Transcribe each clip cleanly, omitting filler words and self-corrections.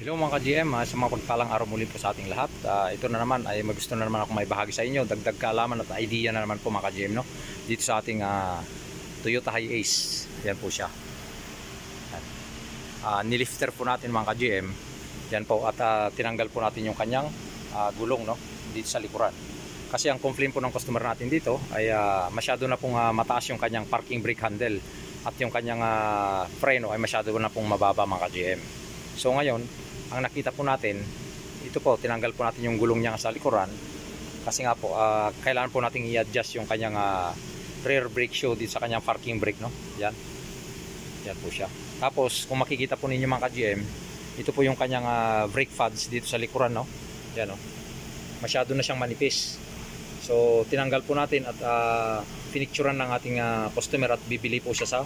Hello mga ka-GM, sa mga pagpalang araw muli po sa ating lahat. Ito na naman ay gusto na naman ako may bahagi sa inyo, dagdag kaalaman at idea na naman po mga ka-GM, no? Dito sa ating Toyota Hiace. Yan po siya. Nilifter po natin mga ka-GM. Yan po at tinanggal po natin yung kanyang gulong, no? Dito sa likuran. Kasi ang complaint po ng customer natin dito ay masyado na pong mataas yung kanyang parking brake handle at yung kanyang preno ay masyado na pong mababa mga ka-GM. So ngayon, ang nakita po natin, ito po, tinanggal po natin yung gulong niya sa likuran. Kasi nga po, kailangan po natin i-adjust yung kanyang rear brake shoe dito sa kanyang parking brake, no? Yan. Yan po siya. Tapos, kung makikita po ninyo mga ka-GM, ito po yung kanyang brake pads dito sa likuran, no? Yan, no? Masyado na siyang manipis. So, tinanggal po natin at pinicturean ng ating customer at bibili po siya sa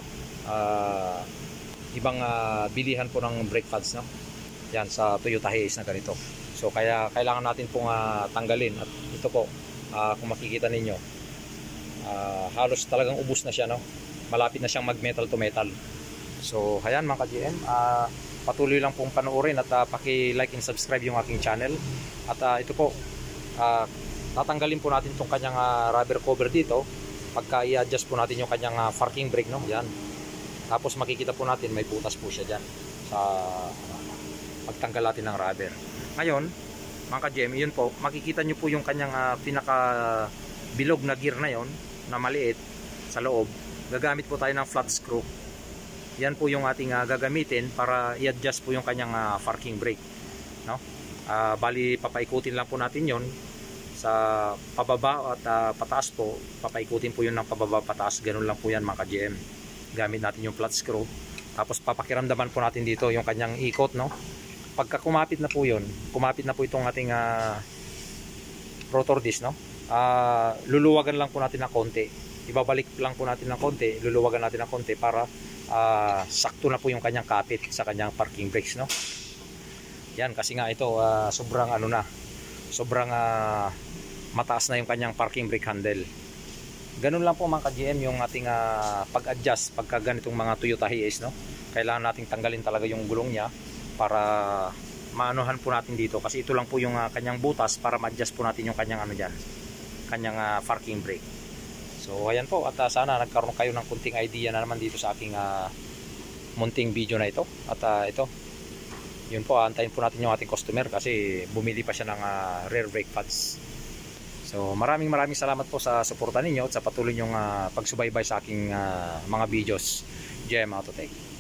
ibang bilihan po ng brake pads, no? Yan sa Toyota Hiace na ganito. So kaya kailangan natin pong tanggalin at ito po kung makikita ninyo halos talagang ubos na siya, no? Malapit na siyang mag metal to metal. So ayan mga ka-GM, patuloy lang pong panoorin at paki-like and subscribe yung aking channel. At ito po, tatanggalin po natin itong kanyang rubber cover dito pagka i-adjust po natin yung kanyang parking brake, no? Yan. Tapos makikita po natin may butas po siya dyan sa pagtanggal natin ng rubber. Ngayon mga ka-GM, yun po, makikita nyo po yung kanyang pinaka bilog na gear na yon na maliit sa loob. Gagamit po tayo ng flat screw. Yan po yung ating gagamitin para i-adjust po yung kanyang parking brake, no? Bali papaikutin lang po natin yon sa pababa at pataas po. Papaikutin po yun ng pababa pataas. Ganun lang po yan mga ka-GM. Gamit natin yung flat screw. Tapos papakiramdaman po natin dito yung kanyang ikot, no? Pagka kumapit na po yun, kumapit na po itong ating rotor disc, no? Luluwagan lang po natin ng konti. Ibabalik lang po natin ng konti, luluwagan natin ng konti para sakto na po yung kanyang kapit sa kanyang parking brakes, no? Yan, kasi nga ito sobrang ano na, sobrang mataas na yung kanyang parking brake handle. Ganun lang po mga ka-GM yung ating pag-adjust pagka ganitong mga Toyota Hiace, no? Kailangan nating tanggalin talaga yung gulong niya para maanuhan po natin dito, kasi ito lang po yung kanyang butas para ma-adjust po natin yung kanyang ano diyan, kanyang parking brake. So ayan po, at sana nagkaroon kayo ng kunting idea na naman dito sa aking munting video na ito. At ito, yun po, antayin po natin yung ating customer kasi bumili pa siya ng rear brake pads. So maraming salamat po sa suporta ninyo at sa patuloy nyong pagsubaybay sa aking mga videos. GM Autotech.